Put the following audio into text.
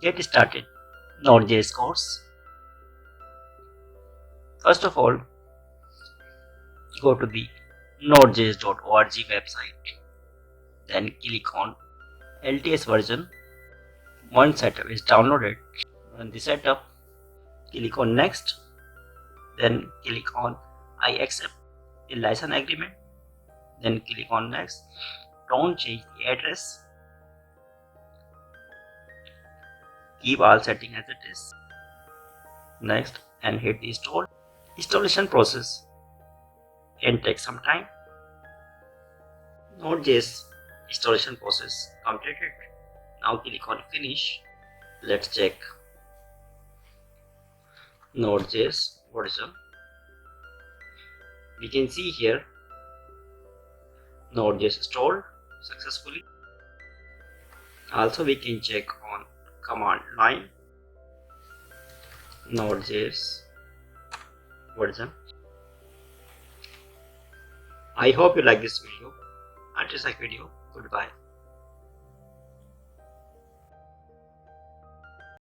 Get started Node.js course. First of all, go to the nodejs.org website. Then click on LTS version. Once setup is downloaded, run the setup. Click on next. Then click on I accept the license agreement. Then click on next. Don't change the address. Keep all settings as it is. Next, and hit install. Installation process can take some time. Node.js installation process completed. Now click on finish. Let's check Node.js version. We can see here Node.js installed successfully. Also we can check on command line Node.js version. I hope you like this video. Until next video, goodbye.